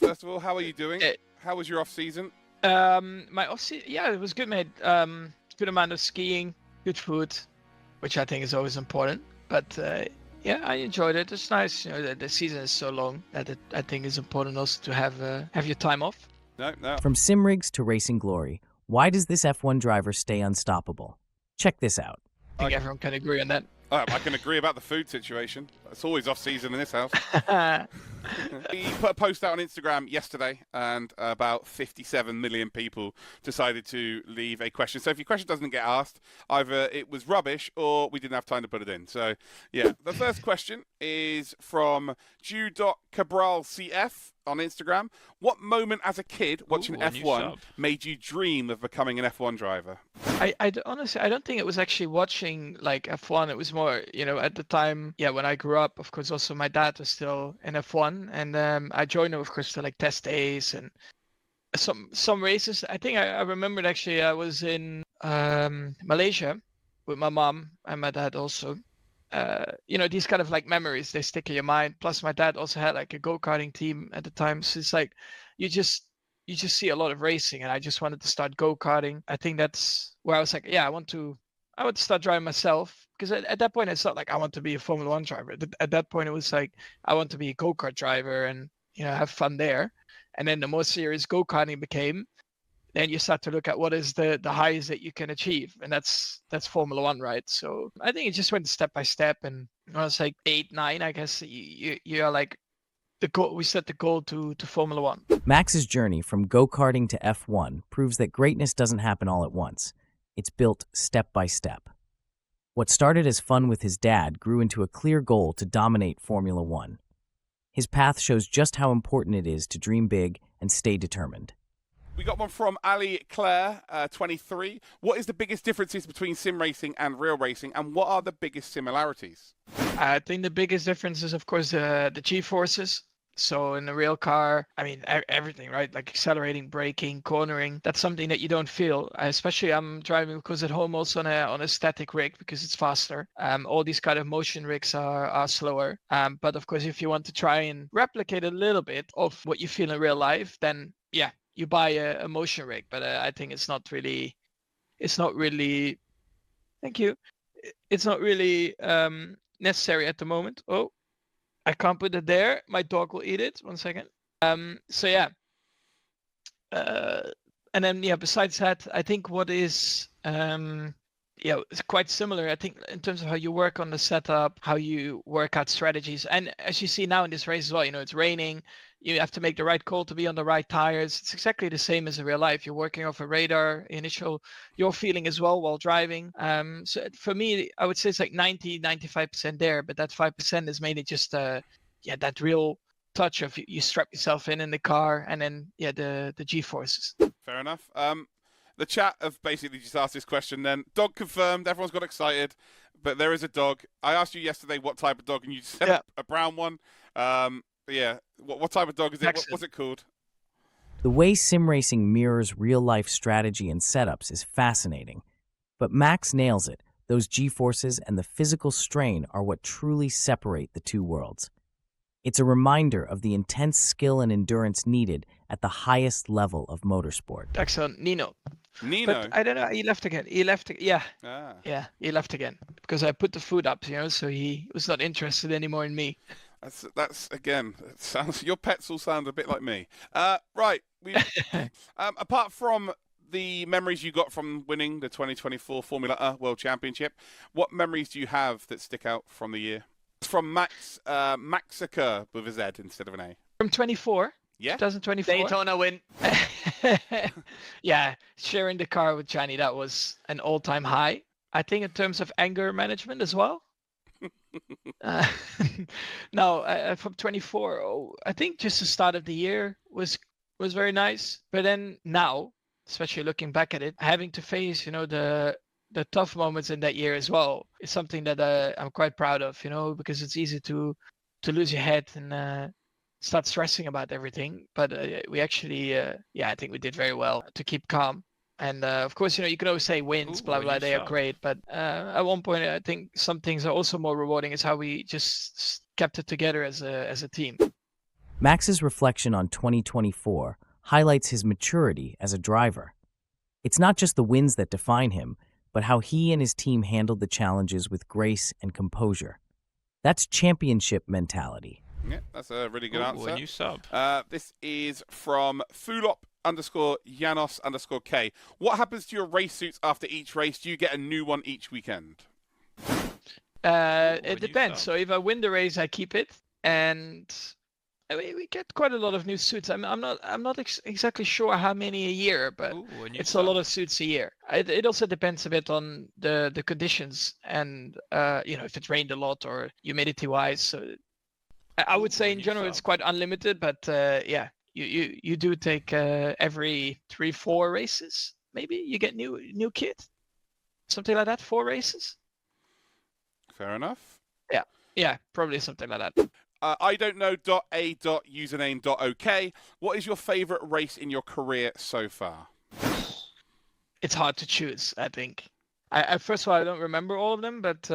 first of all. How are you doing? How was your off season? My off season, yeah, it was good, mate. Good amount of skiing, good food, which I think is always important. But yeah, I enjoyed it. It's nice, the season is so long that I think it's important also to have your time off. No. From sim rigs to racing glory, why does this F1 driver stay unstoppable? Check this out. I think everyone can agree on that. I can agree about the food situation. It's always off season in this house. We put a post out on Instagram yesterday, and about 57 million people decided to leave a question. So if your question doesn't get asked, either it was rubbish or we didn't have time to put it in. So yeah, the first question is from Ju.Cabral.CF on Instagram. What moment as a kid watching F1 made you dream of becoming an F1 driver? Honestly, I don't think it was actually watching like F1. It was more, at the time, when I grew up, of course, also my dad was still in F1, and I joined him, of course, to like test days and some races. I think I remembered actually I was in Malaysia with my mom and my dad also. These kind of like memories, they stick in your mind. Plus my dad also had like a go-karting team at the time, so it's like you just see a lot of racing, and I just wanted to start go-karting. I think that's where I was like, I want to start driving myself, because at that point it's not like I want to be a Formula 1 driver. At that point it was like I want to be a go-kart driver and have fun there. And then the more serious go-karting became, then you start to look at what is the highest that you can achieve, and that's Formula 1, right? So I think it just went step by step, and when I was like 8, 9, I guess you're like the goal. We set the goal to Formula 1. Max's journey from go-karting to F1 proves that greatness doesn't happen all at once. It's built step by step. What started as fun with his dad grew into a clear goal to dominate Formula 1. His path shows just how important it is to dream big and stay determined. We got one from Ali Claire, 23. What is the biggest differences between sim racing and real racing, and what are the biggest similarities? I think the biggest difference is, of course, the G-forces. So in the real car, I mean, everything, right? Like accelerating, braking, cornering, that's something that you don't feel. Especially I'm driving, because at home also on a static rig, because it's faster. All these kind of motion rigs are slower. But of course, if you want to try and replicate a little bit of what you feel in real life, then yeah, you buy a motion rig. But I think it's not really, thank you. It's not really necessary at the moment. Oh, I can't put it there. My dog will eat it. 1 second. So yeah. And then besides that, I think what is it's quite similar. I think in terms of how you work on the setup, how you work out strategies, and as you see now in this race as well, it's raining. You have to make the right call to be on the right tires. It's exactly the same as in real life. You're working off a radar, your feeling as well while driving. So for me, I would say it's like 90-95% there, but that 5% is mainly just that real touch of you strap yourself in the car, and then the G-forces. Fair enough. The chat have basically just asked this question then. Dog confirmed. Everyone's got excited, but there is a dog. I asked you yesterday what type of dog, and you said a brown one. Yeah. What type of dog is it? What's it called? The way sim racing mirrors real-life strategy and setups is fascinating. But Max nails it. Those G-forces and the physical strain are what truly separate the two worlds. It's a reminder of the intense skill and endurance needed at the highest level of motorsport. Excellent. Nino. But I don't know. He left again. Yeah. Yeah, he left again. Because I put the food up, so he was not interested anymore in me. That's again, it sounds, your pets all sound a bit like me. Right. Apart from the memories you got from winning the 2024 Formula World Championship, what memories do you have that stick out from the year? It's from Maxica with a Z instead of an A. From 24? Yeah. 2024? Daytona win. Yeah, sharing the car with Johnny, that was an all-time high. I think in terms of anger management as well. No, from 24, I think just the start of the year was very nice. But then now, especially looking back at it, having to face, the tough moments in that year as well is something that I'm quite proud of, because it's easy to lose your head and start stressing about everything. But we actually, I think we did very well to keep calm. And of course, you can always say wins, blah, blah, they are great. But at one point, I think some things are also more rewarding is how we just kept it together as a team. Max's reflection on 2024 highlights his maturity as a driver. It's not just the wins that define him, but how he and his team handled the challenges with grace and composure. That's championship mentality. Yeah, that's a really good answer. A new sub. This is from Fulop_Janos_K. What happens to your race suits after each race? Do you get a new one each weekend? It depends. So if I win the race, I keep it, and I mean, we get quite a lot of new suits. I'm not exactly sure how many a year, but it's a lot of suits a year. It also depends a bit on the conditions and if it rained a lot or humidity wise. So I would say in general it's quite unlimited, but yeah, you do take every 3-4 races. Maybe you get new kit, something like that. 4 races. Fair enough. Yeah, probably something like that. I don't know .a.username.ok. What is your favorite race in your career so far? It's hard to choose, I think. First of all, I don't remember all of them, but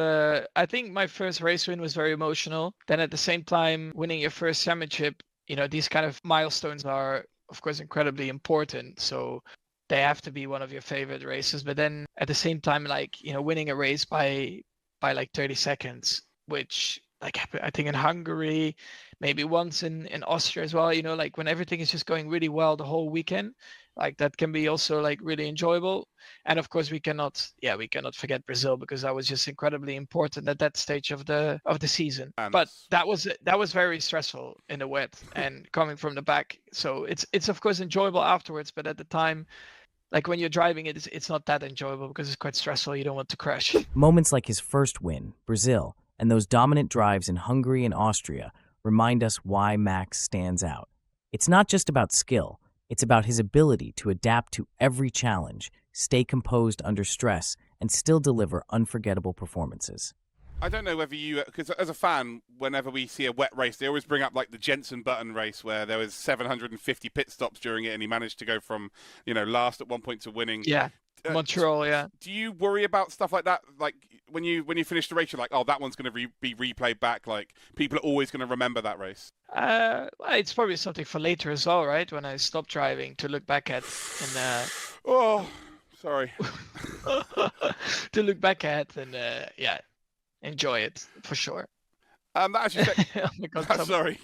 I think my first race win was very emotional. Then at the same time, winning your first championship, these kind of milestones are, of course, incredibly important. So they have to be one of your favorite races. But then at the same time, winning a race by like 30 seconds, which I think in Hungary, maybe once in Austria as well, when everything is just going really well the whole weekend, that can be also really enjoyable. And of course we cannot forget Brazil, because that was just incredibly important at that stage of the season. But that was very stressful in the wet and coming from the back. So it's of course enjoyable afterwards, but at the time, when you're driving it's not that enjoyable because it's quite stressful. You don't want to crash. Moments like his first win, Brazil, and those dominant drives in Hungary and Austria remind us why Max stands out. It's not just about skill, it's about his ability to adapt to every challenge, stay composed under stress, and still deliver unforgettable performances. I don't know whether you, because as a fan, whenever we see a wet race, they always bring up the Jensen Button race where there was 750 pit stops during it and he managed to go from, last at one point to winning. Yeah. Montreal, yeah. Do you worry about stuff like that? When you finish the race, you're like, oh, that one's going to be replayed back. People are always going to remember that race. It's probably something for later as well, right? When I stop driving, to look back at and oh, sorry. to look back at and enjoy it for sure. That actually. Oh my God, sorry.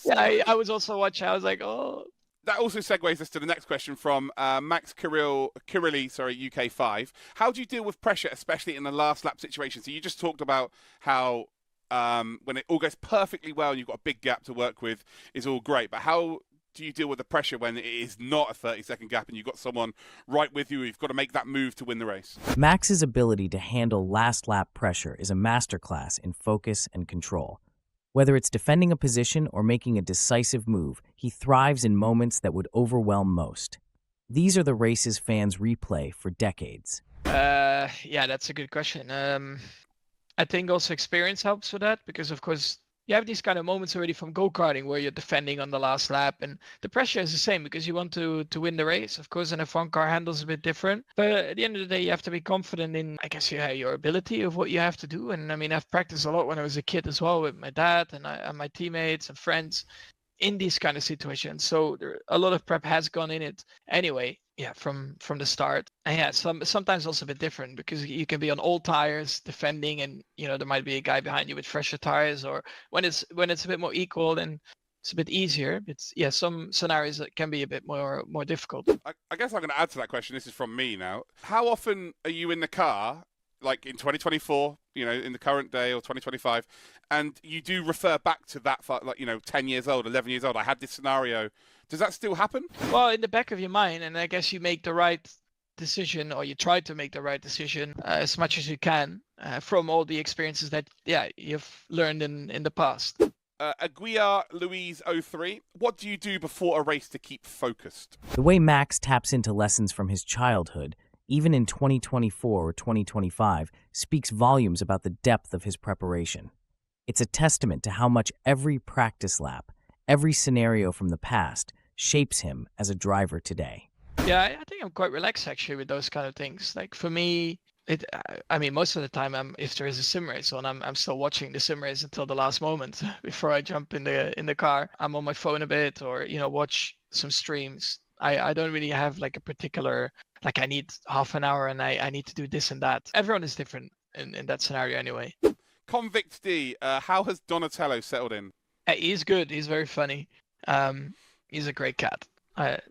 Yeah, I was also watching. I was like, oh. That also segues us to the next question from Max Kirilli, UK 5. How do you deal with pressure, especially in the last lap situation? So you just talked about how when it all goes perfectly well and you've got a big gap to work with, is all great. But how do you deal with the pressure when it is not a 30-second gap and you've got someone right with you? You've got to make that move to win the race. Max's ability to handle last lap pressure is a masterclass in focus and control. Whether it's defending a position or making a decisive move, he thrives in moments that would overwhelm most. These are the races fans replay for decades. Yeah, that's a good question. I think also experience helps with that, because of course you have these kind of moments already from go-karting where you're defending on the last lap, and the pressure is the same because you want to win the race. Of course, an F1 car handles a bit different, but at the end of the day, you have to be confident in, I guess, your ability of what you have to do. And I mean, I've practiced a lot when I was a kid as well with my dad and my teammates and friends in these kind of situations. So a lot of prep has gone in it anyway. Yeah, from the start. And yeah, sometimes also a bit different because you can be on old tires defending, and there might be a guy behind you with fresher tires. Or when it's a bit more equal, then it's a bit easier. It's some scenarios that can be a bit more difficult. I guess I'm going to add to that question. This is from me now. How often are you in the car, like in 2024, in the current day, or 2025, and you do refer back to that, 10 years old, 11 years old, I had this scenario. Does that still happen? Well, in the back of your mind, and I guess you make the right decision, or you try to make the right decision as much as you can from all the experiences that you've learned in the past. Aguiar Louise 03, what do you do before a race to keep focused? The way Max taps into lessons from his childhood, even in 2024 or 2025, speaks volumes about the depth of his preparation. It's a testament to how much every practice lap, every scenario from the past, shapes him as a driver today. Yeah, I think I'm quite relaxed actually with those kind of things. Like for me, I mean, most of the time, if there is a sim race on, I'm still watching the sim race until the last moment before I jump in the car. I'm on my phone a bit, or watch some streams. I don't really have like a particular, like, I need half an hour and I need to do this and that. Everyone is different in that scenario anyway. Convict D, how has Donatello settled in? He's good. He's very funny. He's a great cat.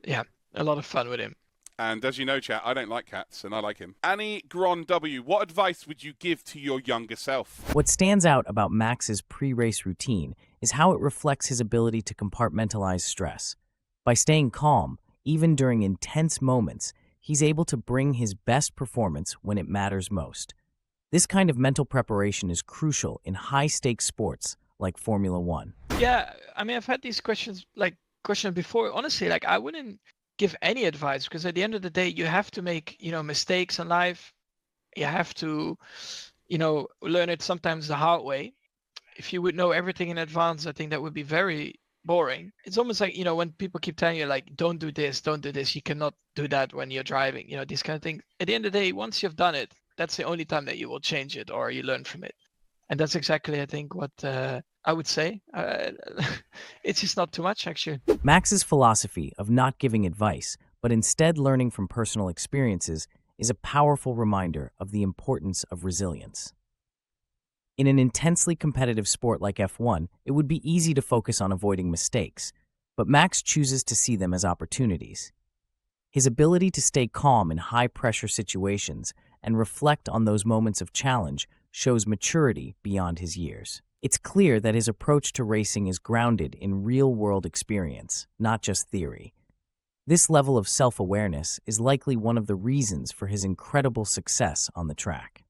Yeah, a lot of fun with him. And as you know, chat, I don't like cats, and I like him. Annie Gron W, what advice would you give to your younger self? What stands out about Max's pre-race routine is how it reflects his ability to compartmentalize stress. By staying calm, even during intense moments, he's able to bring his best performance when it matters most. This kind of mental preparation is crucial in high-stakes sports like Formula One. Yeah, I mean, I've had these questions before. Honestly, like, I wouldn't give any advice, because at the end of the day, you have to make mistakes in life. You have to learn it sometimes the hard way. If you would know everything in advance, I think that would be very boring. It's almost like when people keep telling you, like, don't do this, you cannot do that when you're driving, these kind of things. At the end of the day, once you've done it, that's the only time that you will change it or you learn from it. And that's exactly, I think, what I would say. It's just not too much, actually. Max's philosophy of not giving advice, but instead learning from personal experiences, is a powerful reminder of the importance of resilience. In an intensely competitive sport like F1, it would be easy to focus on avoiding mistakes, but Max chooses to see them as opportunities. His ability to stay calm in high-pressure situations and reflect on those moments of challenge shows maturity beyond his years. It's clear that his approach to racing is grounded in real-world experience, not just theory. This level of self-awareness is likely one of the reasons for his incredible success on the track.